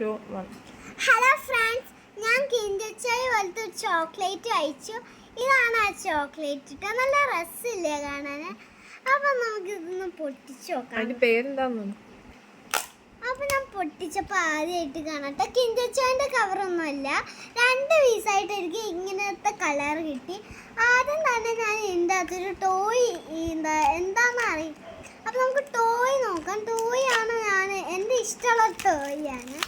2 1. Hello friends, ഞാൻ Kinder Joy പോലത്തെ ഒരു ചോക്ലേറ്റ് കഴിച്ചു. ഇതാണ് ആ ചോക്ലേറ്റ്. നല്ല രസമില്ലേ കാണാൻ? അപ്പം നമുക്ക് ഇതൊന്ന് പൊട്ടിച്ചു നോക്കാം. അതിന്റെ പേരെന്താന്ന്? അപ്പം ഞാൻ പൊട്ടിച്ചപ്പോൾ ആദ്യമായിട്ട് കാണട്ടെ. കിൻഡർ ജോയിൻ്റെ കവറൊന്നുമല്ല, 2 പീസായിട്ട് എനിക്ക് ഇങ്ങനത്തെ കളർ കിട്ടി. ആദ്യം തന്നെ ഞാൻ ഇതിൻ്റെ അകത്തൊരു ടോയ് എന്താണെന്ന് അറിയും. അപ്പം നമുക്ക് ടോയ് നോക്കാം. ടോയ് ആണ് എൻ്റെ ഇഷ്ടമുള്ള ടോയാണ്.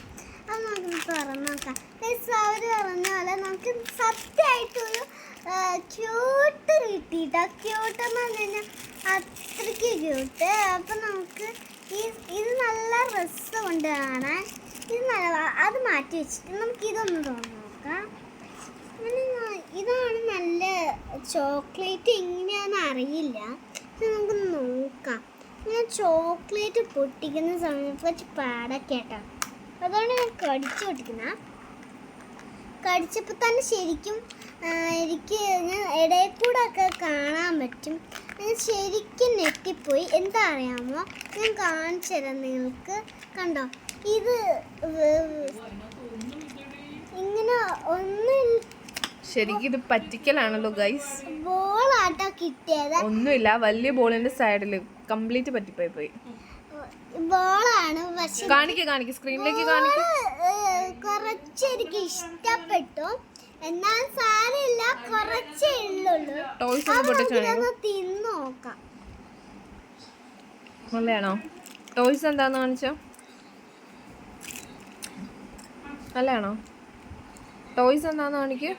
അത് നമുക്ക് തുറന്ന് നോക്കാം. അവർ പറഞ്ഞ പോലെ നമുക്ക് സത്യമായിട്ടൊരു ക്യൂട്ട് കിട്ടിയിട്ടോ. ക്യൂട്ടെന്ന് പറഞ്ഞു കഴിഞ്ഞാൽ അത്രയ്ക്ക് ക്യൂട്ട്. അപ്പം നമുക്ക് ഇത് നല്ല രസമുണ്ട് കാണാൻ. ഇത് നല്ല അത് മാറ്റി വെച്ചിട്ട് നമുക്ക് ഇതൊന്ന് തുറന്ന് നോക്കാം. ഇതാണ് നല്ല ചോക്ലേറ്റ്. എങ്ങനെയാണെന്ന് അറിയില്ല, നമുക്ക് നോക്കാം. ഞാൻ ചോക്ലേറ്റ് പൊട്ടിക്കുന്ന സമയത്ത് കുറച്ച് പാടൊക്കെ കേട്ടോ. അതുകൊണ്ട് ഞാൻ കടിച്ചു പൊട്ടിക്കുന്ന. കടിച്ചപ്പോൾ തന്നെ ശരിക്കും എനിക്ക് ഞാൻ ഇടയിൽ കൂടെ ഒക്കെ കാണാൻ പറ്റും. ഞാൻ ശരിക്കും നെറ്റിപ്പോയി. എന്താ അറിയാമോ, ഞാൻ കാണിച്ചു തരാം നിങ്ങൾക്ക്. കണ്ടോ, ഇത് ഇങ്ങനെ ഒന്നും ശരിക്കും ഇത് പറ്റിക്കലാണല്ലോ ഗൈസ്. ബോളാട്ടോ കിട്ടിയത്. ഒന്നുമില്ല, വലിയ ബോളിന്റെ സൈഡിൽ കംപ്ലീറ്റ് പറ്റിപ്പോയി. ബോളാണ്, പക്ഷെ കാണിക്ക് സ്ക്രീനിലേക്ക് കാണിക്ക്. കുറച്ച് എനിക്ക് ഇഷ്ടപ്പെട്ടു. എന്നാൽ സാരമില്ല, കുറച്ചേ ഉള്ളൂ. ടോയ്സ് ഒന്ന് പൊട്ടിച്ചു തിന്നു നോക്കാം. നല്ലതാണോ? ടോയ്സ് എന്താന്ന് കാണിച്ചോ? നല്ലതാണോ? ടോയ്സ് എന്താന്ന് കാണിക്ക്.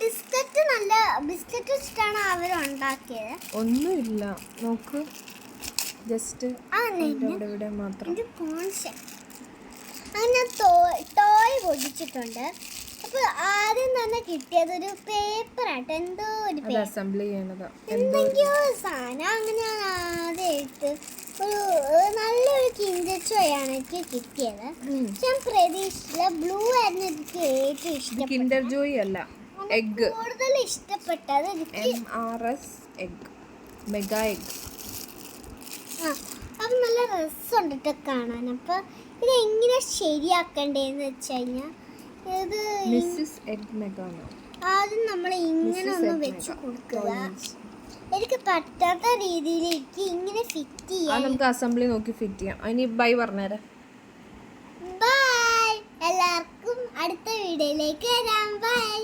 ബിസ്ക്കറ്റ് നല്ല ബിസ്ക്കറ്റ് വെച്ചിട്ടാണ് അവരുണ്ടാക്കിയത്. ഒന്നുമില്ല, നോക്ക്, ജസ്റ്റ് ഇവിടെ മാത്രം. അങ്ങനെ ടോയ് പൊടിച്ചിട്ടുണ്ട്. അപ്പോൾ ആദ്യം തന്നെ കിട്ടിയത് ഒരു പേപ്പറാട്ടോ. എന്തോ ഒരു അസംബ്ലി ചെയ്യണതാ, എന്തൊക്കെയോ സാധനം. അങ്ങനെയാണ് ആദ്യമായിട്ട് ഒരു നല്ലൊരു കിൻഡർ ജോയാണ് എനിക്ക് കിട്ടിയത്. ഞാൻ പ്രതീക്ഷിച്ചില്ല. ബ്ലൂ ആയിരുന്നു എനിക്ക് ഏറ്റവും ഇഷ്ടം. കിൻഡർ ജോയ് അല്ല, എഗ്. കൂടുതൽ ഇഷ്ടപ്പെട്ടത് MRS എഗ്, മെഗാ എഗ്. അപ്പം നല്ല രസമുണ്ട് കേട്ടോ കാണാൻ. അപ്പോൾ ഇത് എങ്ങനെ ശരിയാക്കണ്ടേന്ന് വെച്ച് കഴിഞ്ഞാൽ ഇത് മിസ്സിസ് എഗ് മെഗാ. ആദ്യം നമ്മൾ ഇങ്ങനെ ഒന്ന് വെച്ച് കൊടുക്കുക. എനിക്ക് പറ്റാത്ത രീതിയിലേക്ക് ഇങ്ങനെ ഫിറ്റ് ചെയ്യാം. നമുക്ക് അസംബ്ലി നോക്കി ഫിറ്റ് ചെയ്യാം. അതിന് ബൈ പറഞ്ഞേരാ. ബൈ. എല്ലാവർക്കും അടുത്ത വീഡിയോയിലേക്ക് വരാം. ബൈ.